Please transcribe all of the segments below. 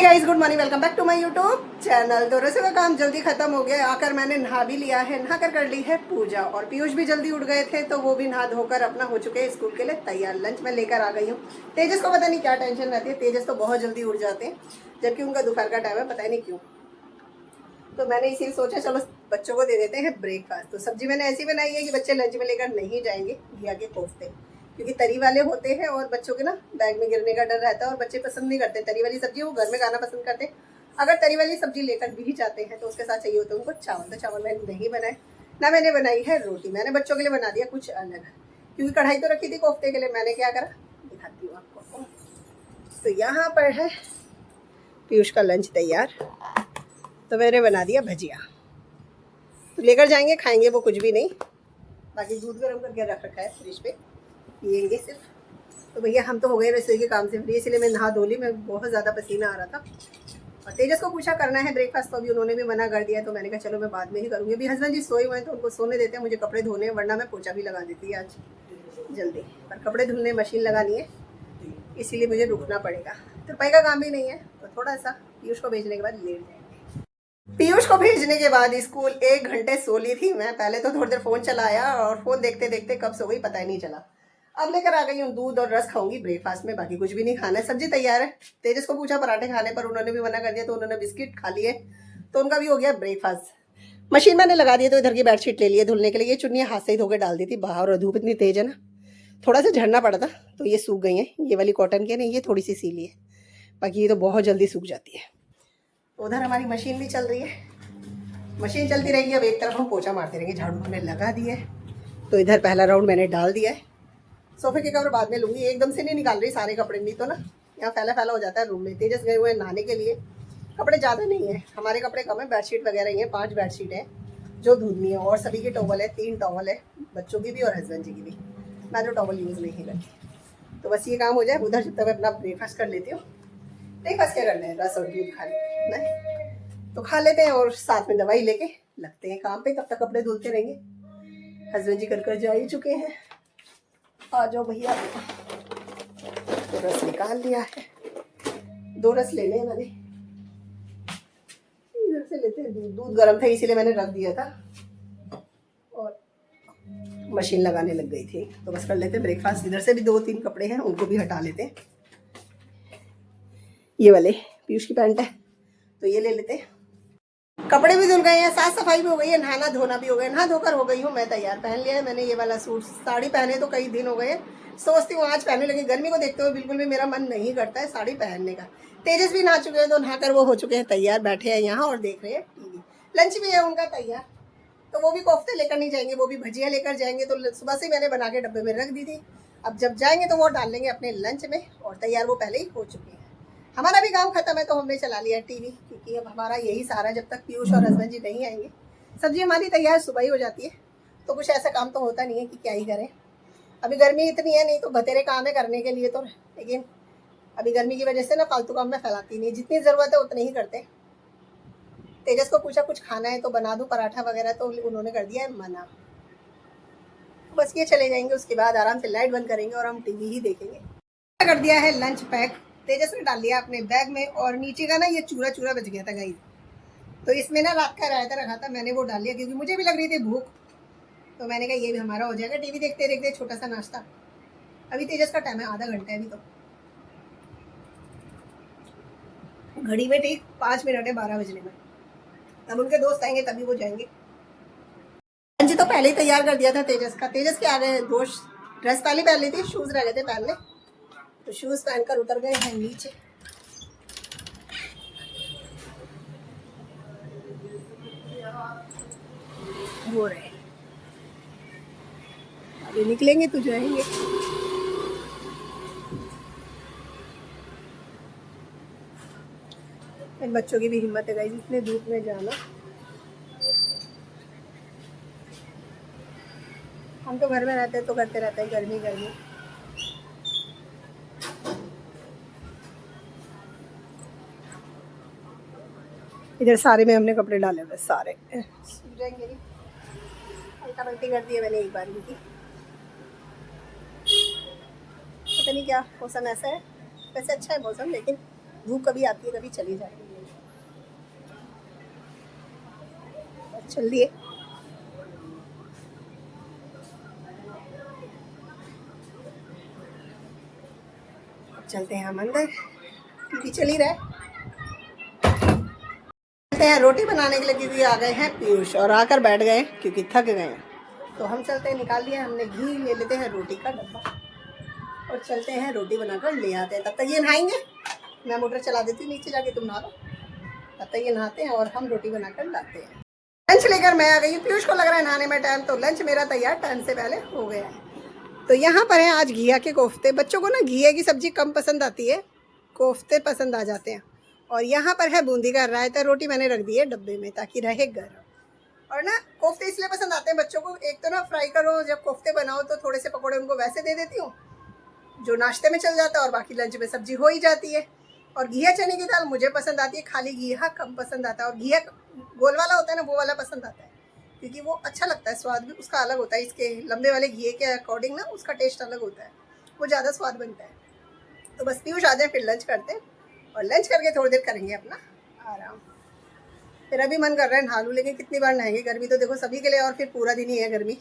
Guys, good morning, welcome back to my YouTube channel. तो रसोई का काम जल्दी खत्म हो गया। आकर मैंने नहा भी लिया है, नहा कर ली है पूजा। और पीयूष भी जल्दी उठ गए थे तो वो भी नहा धोकर अपना हो चुके हैं स्कूल के लिए तैयार। लंच में लेकर आ गई हूँ। तेजस को पता नहीं क्या टेंशन रहती है, तेजस तो बहुत जल्दी उठ जाते हैं जबकि उनका दोपहर का टाइम है, पता नहीं क्यों। तो मैंने इसीलिए सोचा चलो बच्चों को दे देते हैं ब्रेकफास्ट। तो सब्जी मैंने ऐसी बनाई है कि बच्चे लंच में लेकर नहीं जाएंगे, घिया के कोफ्ते, क्योंकि तरी वाले होते हैं और बच्चों के ना बैग में गिरने का डर रहता है और बच्चे पसंद नहीं करते तरी वाली सब्जी, वो घर में खाना पसंद करते हैं। अगर तरी वाली सब्जी लेकर भी जाते हैं तो उसके साथ चाहिए होता है उनको चावल। तो चावल मैंने नहीं बनाए, ना मैंने बनाई है रोटी। मैंने बच्चों के लिए बना दिया कुछ अलग, क्योंकि कढ़ाई तो रखी थी कोफ्ते के लिए। मैंने क्या करा दिखाती हूँ आपको। तो यहाँ पर है पीयूष का लंच तैयार। तो मैंने बना दिया भजिया, तो लेकर जाएंगे, खाएंगे वो कुछ भी नहीं। बाकी दूध गर्म करके रख रखा है फ्रिज पे, पियेंगे सिर्फ। तो भैया हम तो हो गए रसोई के काम से फ्री, इसलिए मैं नहा धो ली। मैं बहुत ज़्यादा पसीना आ रहा था। और तेजस को पूछा करना है ब्रेकफास्ट, तो अभी उन्होंने भी मना कर दिया। तो मैंने कहा चलो मैं बाद में ही करूँगी। अभी हस्बैंड जी सोए हुए हैं तो उनको सोने देते हैं, मुझे कपड़े धोने हैं, वरना मैं पोछा भी लगा देती है आज जल्दी। पर कपड़े धुलने मशीन लगानी है, इसीलिए मुझे रुकना पड़ेगा। तो रुपये का काम भी नहीं है, तो थोड़ा सा पीयूष को भेजने के बाद लेट जाएंगे। पीयूष को भेजने के बाद स्कूल 1 घंटे सो ली थी मैं। पहले तो थोड़ी देर फ़ोन चलाया और फ़ोन देखते देखते कब सो गई पता ही नहीं चला। अब लेकर आ गई हूँ दूध और रस, खाऊंगी ब्रेकफास्ट में। बाकी कुछ भी नहीं खाना है, सब्जी तैयार है। तेजस को पूछा पराठे खाने पर, उन्होंने भी मना कर दिया, तो उन्होंने बिस्किट खा लिए, तो उनका भी हो गया ब्रेकफास्ट। मशीन मैंने लगा दी, तो इधर की बेडशीट ले लिए धुलने के लिए। ये चुन्नियाँ हाथ से ही धो के डाल दी थी बाहर, और धूप इतनी तेज है ना, थोड़ा सा झड़ना पड़ा था तो ये सूख गई हैं। ये वाली कॉटन की नहीं, ये थोड़ी सी सीली है, बाकी ये तो बहुत जल्दी सूख जाती है। उधर हमारी मशीन भी चल रही है, मशीन चलती रहेगी। अब एक तरफ हम पोछा मारते रहेंगे। झाड़ू हमने लगा दिया है, तो इधर पहला राउंड मैंने डाल दिया है। सोफे के कवर बाद में लूँगी, एकदम से नहीं निकाल रही सारे कपड़े, नहीं तो ना यहाँ फैला फैला हो जाता है रूम में। तेजस गए हुए हैं नहाने के लिए। कपड़े ज़्यादा नहीं है, हमारे कपड़े कम है। बेडशीट वगैरह ही है, 5 बेडशीट है जो धुलनी है, और सभी की टॉवल है, 3 टॉवल है, बच्चों की भी और हस्बैंड जी की भी। मैं जो टॉवल यूज़ नहीं करती। तो बस ये काम हो जाए, उधर जब तक मैं अपना ब्रेकफास्ट कर लेती हूँ। ब्रेकफास्ट क्या करना है, रस और दूध खा लेना है तो खा लेते हैं, और साथ में दवाई लेके लगते हैं काम पे। तब तक कपड़े धुलते रहेंगे। हस्बैंड जी कर जा ही चुके हैं। आ जाओ भैया। तो रस निकाल लिया है, 2 रस लेने हैं मैंने। इधर से लेते हैं दूध। दूध गर्म था इसीलिए मैंने रख दिया था, और मशीन लगाने लग गई थी। तो बस कर लेते हैं ब्रेकफास्ट। इधर से भी 2-3 कपड़े हैं, उनको भी हटा लेते हैं। ये वाले पीयूष की पैंट है, तो ये ले लेते हैं। कपड़े भी धुल गए हैं, साफ सफाई भी हो गई है, नहाना धोना भी हो गया। नहा धोकर हो गई हूँ मैं तैयार। पहन लिया है मैंने ये वाला सूट। साड़ी पहने तो कई दिन हो गए, सोचती हूँ आज पहनने लगी। गर्मी को देखते हुए बिल्कुल भी मेरा मन नहीं करता है साड़ी पहनने का। तेजस भी नहा चुके हैं, तो नहाकर वो हो चुके हैं तैयार, बैठे हैं यहाँ और देख रहे हैं टीवी। लंच भी है उनका तैयार, तो वो भी कोफ्ते लेकर नहीं जाएंगे, वो भी भजिया लेकर जाएंगे। तो सुबह से मैंने बना के डब्बे में रख दी थी। अब जब जाएंगे तो वो डाल लेंगे अपने लंच में, और तैयार वो पहले ही हो चुके हैं। हमारा भी काम खत्म है, तो हमने चला लिया टीवी, क्योंकि अब हमारा यही सारा जब तक पीयूष और हस्बैंड जी नहीं आएंगे। सब्जी हमारी तैयार सुबह ही हो जाती है, तो कुछ ऐसा काम तो होता नहीं है कि क्या ही करें। अभी गर्मी इतनी है, नहीं तो बतेरे काम है करने के लिए तो, लेकिन अभी गर्मी की वजह से ना फालतू काम में फैलाती नहीं, जितनी ज़रूरत है उतनी ही करते। तेजस को पूछा कुछ खाना है तो बना दूँ पराठा वगैरह, तो उन्होंने कर दिया है मना। बस ये चले जाएंगे, उसके बाद आराम से लाइट बंद करेंगे और हम टीवी ही देखेंगे। कर दिया है लंच पैक, तेजस ने डाल लिया अपने बैग में। और नीचे का ना ये चूरा चूरा बच गया था गाइस, तो इसमें ना रात का रायता रखा था, मैंने वो डाल लिया, क्योंकि मुझे भी लग रही थी भूख। तो मैंने कहा ये भी हमारा हो जाएगा टीवी देखते देखते, छोटा सा नाश्ता। अभी तेजस का टाइम है, आधा घंटा है अभी, तो घड़ी में ठीक 5 मिनट है 12 बजने में। अब उनके दोस्त आएंगे तभी वो जाएंगे। लंच तो पहले ही तैयार कर दिया था तेजस का। तेजस के आ गए दोस्त, ड्रेस पहले पहन ली थी, शूज़ रह गए थे पहनने, तो शूज़ पहनकर उतर गए हैं नीचे। हो रहे अभी निकलेंगे तो जाएंगे। इन बच्चों की भी हिम्मत है गाइस, इतने धूप में जाना। हम तो घर में रहते हैं तो करते रहते हैं, गर्मी गर्मी। इधर सारे में हमने कपड़े डाले हुए, सारे सूख जाएंगे नहीं। हल्का पलटी कर दिया मैंने एक बार की। पता नहीं क्या मौसम ऐसा है, वैसे अच्छा है मौसम, लेकिन धूप कभी आती है कभी चली जाती है। चलिए चलते हैं हम अंदर, टीवी चल ही रहा है। चलते हैं रोटी बनाने के लिए क्योंकि आ गए हैं पीयूष और आकर बैठ गए क्योंकि थक गए हैं। तो हम चलते हैं, निकाल लिया हमने घी, ले लेते हैं रोटी का डब्बा और चलते हैं रोटी बनाकर ले आते हैं। तब तक ये नहाएंगे, मैं मोटर चला देती हूँ नीचे जाके, तुम नहा लो। तब तक ये नहाते हैं और हम रोटी बनाकर लाते हैं। लंच लेकर मैं आ गई। पीयूष को लग रहा है नहाने में टाइम, तो लंच मेरा तैयार टाइम से पहले हो गया है। तो यहाँ पर है आज घिया के कोफ्ते। बच्चों को ना घिया की सब्जी कम पसंद आती है, कोफ्ते पसंद आ जाते हैं। और यहाँ पर है बूंदी का रायता। रोटी मैंने रख दी है डब्बे में ताकि रहे गर्म। और ना कोफ्ते इसलिए पसंद आते हैं बच्चों को, एक तो ना फ्राई करो, जब कोफ्ते बनाओ तो थोड़े से पकौड़े उनको वैसे दे देती हूँ जो नाश्ते में चल जाता है और बाकी लंच में सब्जी हो ही जाती है। और घिया चने की दाल मुझे पसंद आती है, खाली घिया कम पसंद आता है। और घिया गोल वाला होता है ना, वो वाला पसंद आता है क्योंकि वो अच्छा लगता है, स्वाद भी उसका अलग होता है। इसके लंबे वाले घिए के अकॉर्डिंग ना उसका टेस्ट अलग होता है, वो ज़्यादा स्वाद बनता है। तो बस पीयूष आ जाए फिर लंच करते हैं और लंच करके थोड़ी देर करेंगे अपना आराम। फिर अभी मन कर रहा है नहा लूँ, लेकिन कितनी बार नहाएंगे, गर्मी तो देखो सभी के लिए और फिर पूरा दिन ही है गर्मी।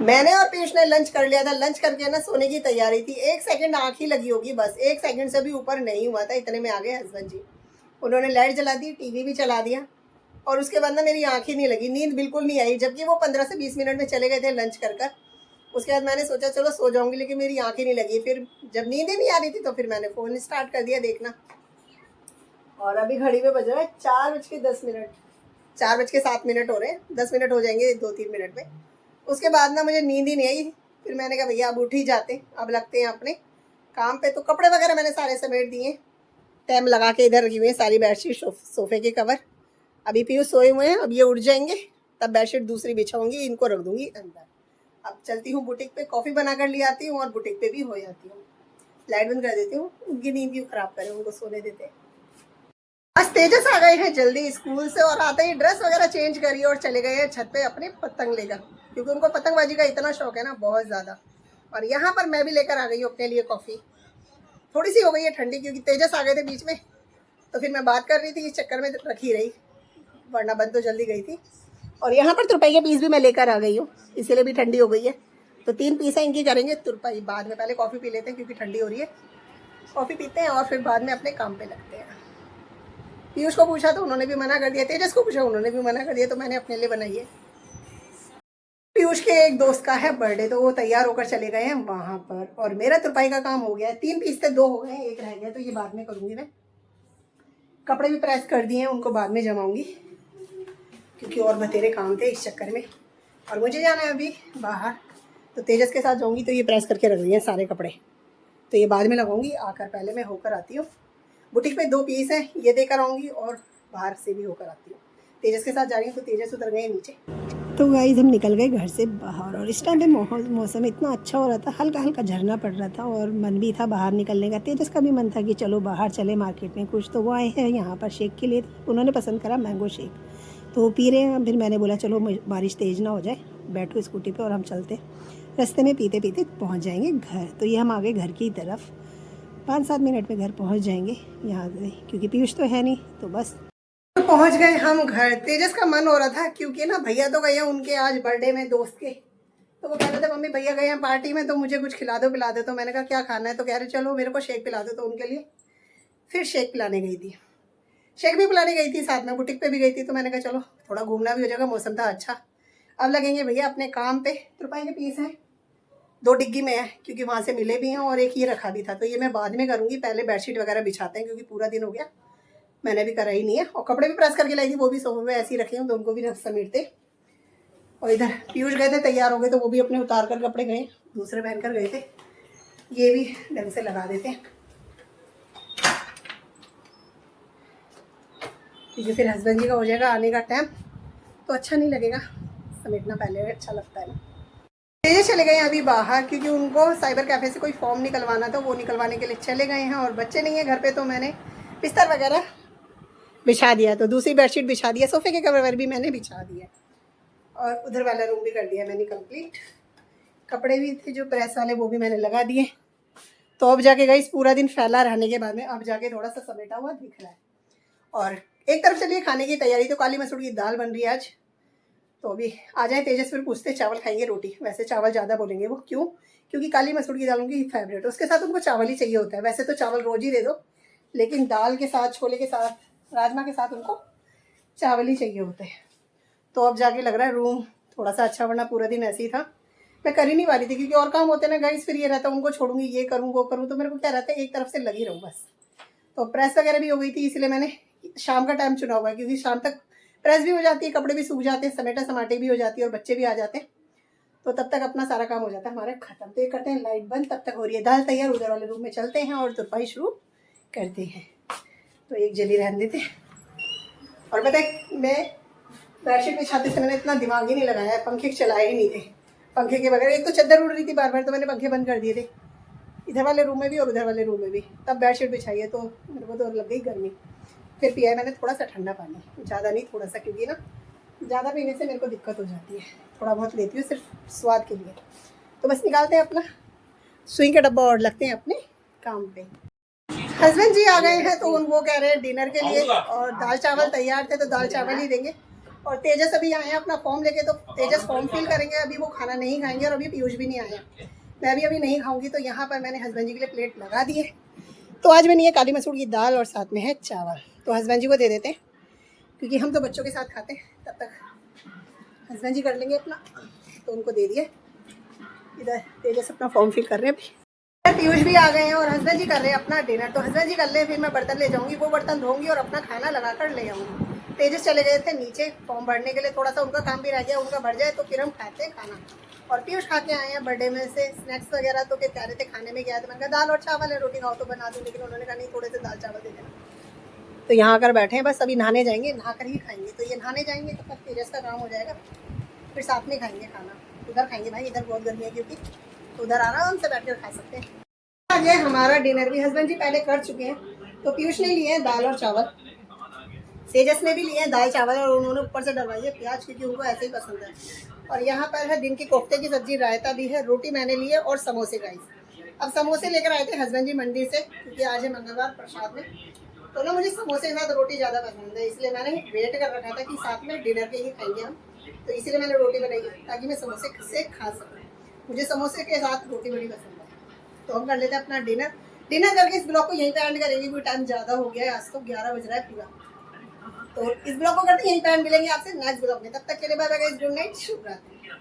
मैंने और पीयूष ने लंच कर लिया था। लंच करके ना सोने की तैयारी थी। 1 सेकंड आँख ही लगी होगी, बस 1 सेकंड से भी ऊपर नहीं हुआ था, इतने में आ गए हस्बैंड जी। उन्होंने लाइट जला दी, टीवी भी चला दिया और उसके बाद ना मेरी आँख ही नहीं लगी, नींद बिल्कुल नहीं आई, जबकि वो 15 से 20 मिनट में चले गए थे लंच कर कर। उसके बाद मैंने सोचा चलो सो जाऊँगी, लेकिन मेरी आँख ही नहीं लगी। फिर जब नींद ही नहीं आ रही थी तो फिर मैंने फ़ोन स्टार्ट कर दिया देखना। और अभी घड़ी में बज रहा है 4:10, 4:07 हो रहे हैं, 10 मिनट हो जाएंगे 2-3 मिनट में। उसके बाद ना मुझे नींद ही नहीं आई। फिर मैंने कहा भैया अब उठ ही जाते, अब लगते हैं अपने काम पे। तो कपड़े वगैरह मैंने सारे समेट दिए, टाइम लगा के इधर रखी हुई है सारी बेडशीट, सोफे के कवर। अभी पीयूष सोए हुए हैं, अब ये उठ जाएंगे तब बेडशीट दूसरी बिछाऊंगी, इनको रख दूंगी अंदर। अब चलती हूँ बुटीक पे, कॉफ़ी बना कर ले आती हूँ और बुटीक पे भी हो जाती हूँ। लाइट बंद कर देती हूँ, उनकी नींद क्यों ख़राब करें, उनको सोने देते हैं। आज तेजस आ गए हैं जल्दी स्कूल से और आते ही ड्रेस वगैरह चेंज करी और चले गए हैं छत पे अपने पतंग लेकर, क्योंकि उनको पतंगबाजी का इतना शौक है ना, बहुत ज़्यादा। और यहाँ पर मैं भी लेकर आ गई हूँ अपने लिए कॉफ़ी। थोड़ी सी हो गई है ठंडी क्योंकि तेजस आ गए थे बीच में, तो फिर मैं बात कर रही थी, इस चक्कर में रखी रही, वरना बंद तो जल्दी गई थी। और यहाँ पर तुरपाई के पीस भी मैं लेकर आ गई हूँ, इसीलिए भी ठंडी हो गई है। तो 3 पीस है इनकी, करेंगे तुरपाई बाद में। पहले कॉफ़ी पी लेते हैं क्योंकि ठंडी हो रही है, कॉफ़ी पीते हैं और फिर बाद में अपने काम पे लगते हैं। पीयूष को पूछा तो उन्होंने भी मना कर दिया, तेजस को पूछा उन्होंने भी मना कर दिया, तो मैंने अपने लिए बनाई है। पीयूष के एक दोस्त का है बर्थडे, तो वो तैयार होकर चले गए हैं वहाँ पर। और मेरा तुरपाई का काम हो गया है, 3 पीस थे, 2 हो गए, 1 रह गया, तो ये बाद में करूँगी मैं। कपड़े भी प्रेस कर दिए हैं, उनको बाद में जमाऊँगी क्योंकि और बतेरे काम थे इस चक्कर में। और मुझे जाना है अभी बाहर, तो तेजस के साथ जाऊँगी, तो ये प्रेस करके रख दिए हैं सारे कपड़े, तो ये बाद में लगाऊंगी। आकर पहले मैं होकर आती हूँ बुटीक पे, 2 पीस हैं, ये देकर आऊँगी और बाहर से भी होकर आती हूँ। तेजस के साथ जा रही हूँ, तो तेजस उतर गए नीचे। तो गाइस हम निकल गए घर से बाहर और इस टाइम पे मौसम इतना अच्छा हो रहा था, हल्का हल्का झरना पड़ रहा था और मन भी था बाहर निकलने का। तेजस का भी मन था कि चलो बाहर चले मार्केट में कुछ, तो वो आए हैं यहाँ पर शेक के लिए। उन्होंने पसंद करा मैंगो शेक, तो वो पी रहे हैं। फिर मैंने बोला चलो बारिश तेज़ ना हो जाए, बैठो स्कूटी पर और हम चलते। रास्ते में पीते पीते पहुँच जाएंगे घर। तो ये हम आ गए घर की तरफ, 5-7 मिनट में घर पहुँच जाएंगे यहाँ से, क्योंकि पीयूष तो है नहीं, तो बस तो पहुँच गए हम घर। तेजस का मन हो रहा था क्योंकि ना भैया तो गए हैं उनके आज बर्थडे में दोस्त के, तो वो कह रहे थे मम्मी भैया गए हैं पार्टी में, तो मुझे कुछ खिला दो पिला दो। तो मैंने कहा क्या खाना है, तो कह रहे चलो मेरे को शेक पिला दो, तो उनके लिए फिर शेक पिलाने गई थी। शेक भी पिलाने गई थी, साथ में बुटीक पे भी गई थी। तो मैंने कहा चलो थोड़ा घूमना भी हो जाएगा, मौसम था अच्छा। अब लगेंगे भैया अपने काम पे। रुपए के पीस हैं, 2 डिग्गी में है क्योंकि वहाँ से मिले भी हैं और एक ये रखा भी था, तो ये मैं बाद में करूँगी। पहले बेडशीट वगैरह बिछाते हैं क्योंकि पूरा दिन हो गया, मैंने भी करा ही नहीं है। और कपड़े भी प्रेस करके लाई थी, वो भी सोफे में ऐसे ही रखे हैं, तो उनको भी समेटते। और इधर पीयूष गए थे, तैयार हो गए, तो वो भी अपने उतार कर कपड़े गए, दूसरे पहन कर गए थे। ये भी ढंग से लगा देते हैं क्योंकि फिर हस्बैंड जी का हो जाएगा आने का टाइम, तो अच्छा नहीं लगेगा, समेटना पहले अच्छा लगता है ना। ये चले गए हैं अभी बाहर क्योंकि उनको साइबर कैफ़े से कोई फॉर्म निकलवाना था, वो निकलवाने के लिए चले गए हैं। और बच्चे नहीं है घर पे, तो मैंने बिस्तर वगैरह बिछा दिया, तो दूसरी बेडशीट बिछा दिया, सोफे के कवर भी मैंने बिछा दिया और उधर वाला रूम भी कर दिया मैंने कंप्लीट। कपड़े भी थे जो प्रेस वाले, वो भी मैंने लगा दिए। तो अब जाके गई पूरा दिन फैला रहने के बाद में अब जाके थोड़ा सा समेटा हुआ दिख रहा है। और एक तरफ चलिए खाने की तैयारी, तो काली मसूर की दाल बन रही है आज। तो अभी आ जाए तेजस, फिर पूछते चावल खाएंगे रोटी। वैसे चावल ज़्यादा बोलेंगे वो, क्यों? क्योंकि काली मसूर की दाल उनकी फेवरेट है, उसके साथ उनको चावल ही चाहिए होता है। वैसे तो चावल रोज ही दे दो, लेकिन दाल के साथ, छोले के साथ, राजमा के साथ उनको चावल ही चाहिए होते हैं। तो अब जाके लग रहा है रूम थोड़ा सा अच्छा, वरना पूरा दिन ऐसे ही था। मैं कर ही नहीं पा रही थी क्योंकि और काम होते ना गाइस, फिर ये रहता उनको छोड़ूंगी, ये करूँ वो करूँ, तो मेरे को क्या रहता है एक तरफ से लगी रहूँ बस। तो प्रेस वगैरह भी हो गई थी, इसलिए मैंने शाम का टाइम चुना हुआ है, क्योंकि शाम तक प्रेस भी हो जाती है, कपड़े भी सूख जाते हैं, समेटा समाटे भी हो जाती है और बच्चे भी आ जाते हैं, तो तब तक अपना सारा काम हो जाता है हमारा खत्म। तो ये करते हैं लाइट बंद, तब तक हो रही है दाल तैयार। उधर वाले रूम में चलते हैं और तुरपाई शुरू करते हैं। तो एक जली रहने देते हैं। और पता है मैं बेडशीट बिछाते समय मैंने इतना दिमाग ही नहीं लगाया है, पंखे चलाए ही नहीं थे। पंखे के बगैर एक तो चादर उड़ रही थी बार बार, तो मैंने पंखे बंद कर दिए थे इधर वाले रूम में भी और उधर वाले रूम में भी। तब बेडशीट बिछाई है तो मेरे को तो लग गई गर्मी। फिर पिया है मैंने थोड़ा सा ठंडा पानी, ज़्यादा नहीं थोड़ा सा, क्योंकि ना ज़्यादा पीने से मेरे को दिक्कत हो जाती है। थोड़ा बहुत लेती हूँ सिर्फ स्वाद के लिए। तो बस निकालते हैं अपना सुई का डब्बा और लगते हैं अपने काम पे। हस्बैंड जी आ गए हैं, तो वो कह रहे हैं डिनर के लिए, और दाल चावल तैयार थे तो दाल चावल ही देंगे। और तेजस अभी आए हैं अपना फॉर्म लेके, तो तेजस फॉर्म फिल करेंगे, अभी वो खाना नहीं खाएंगे। और अभी पीयूष भी नहीं आया, मैं भी अभी नहीं खाऊंगी। तो यहाँ पर मैंने हस्बैंड जी के लिए प्लेट लगा दी है। तो आज मैंने ये काली मसूर की दाल और साथ में है चावल, तो हस्बैंड जी को दे देते हैं, क्योंकि हम तो बच्चों के साथ खाते हैं। तब तक हस्बैंड जी कर लेंगे अपना, तो उनको दे दिए। इधर तेजस अपना फॉर्म फिल कर रहे हैं अभी। पीयूष भी आ गए हैं और हस्बैंड जी कर रहे हैं अपना डिनर। तो हस्बैंड जी कर ले, फिर मैं बर्तन ले जाऊंगी, वो बर्तन धोऊंगी और अपना खाना लगा कर ले आऊँगी। तेजस चले गए थे नीचे फॉर्म भरने के लिए, थोड़ा सा उनका काम भी रह गया, उनका भर जाए तो फिर हम खाते हैं खाना। और पीयूष खा के आए हैं बर्थडे में से स्नैक्स वगैरह, तो फिर कह रहे थे खाने में क्या है, तो मैंने कहा दाल और चावल है, रोटी खाओ तो बना दूँ, लेकिन उन्होंने कहा नहीं थोड़े से दाल चावल दे देना। तो यहाँ आकर बैठे हैं, बस अभी नहाने जाएंगे, नहा कर ही खाएंगे। तो ये नहाने जाएंगे तब तक तेजस का काम हो जाएगा, फिर साथ में खाएंगे खाना। उधर खाएंगे भाई, इधर बहुत गर्मी है, क्योंकि उधर आराम से बैठ कर खा सकते हैं। आगे हमारा डिनर भी हस्बैंड जी पहले कर चुके हैं। तो पीयूष ने लिए हैं दाल और चावल, तेजस ने भी लिए हैं दाल चावल, और उन्होंने ऊपर से डलवाई है प्याज, क्योंकि उनको ऐसे ही पसंद है। और यहाँ पर है दिन की कोफ्ते की सब्जी, रायता भी है, रोटी मैंने ली है और समोसे गाइस। अब समोसे लेकर आए थे हस्बैंड जी मंडी से, क्योंकि आज है मंगलवार प्रसाद में। तो ना मुझे समोसे के साथ रोटी ज़्यादा पसंद है, इसलिए मैंने वेट कर रखा था कि साथ में डिनर के ही खाएंगे हम, तो इसीलिए मैंने रोटी बनाई है ताकि मैं समोसे से खा सकूँ। मुझे समोसे के साथ रोटी बड़ी पसंद है। तो हम कर लेते हैं अपना डिनर। डिनर करके इस ब्लॉग को यहीं पे एंड करेंगे, कोई टाइम ज़्यादा हो गया है, आज तो 11 बज रहा है पूरा। तो इस ब्लॉग को करते यहीं पे एंड, मिलेंगे आपसे नेक्स्ट ब्लॉग में। तब तक के लिए bye bye guys, good night, शुभ रात्रि।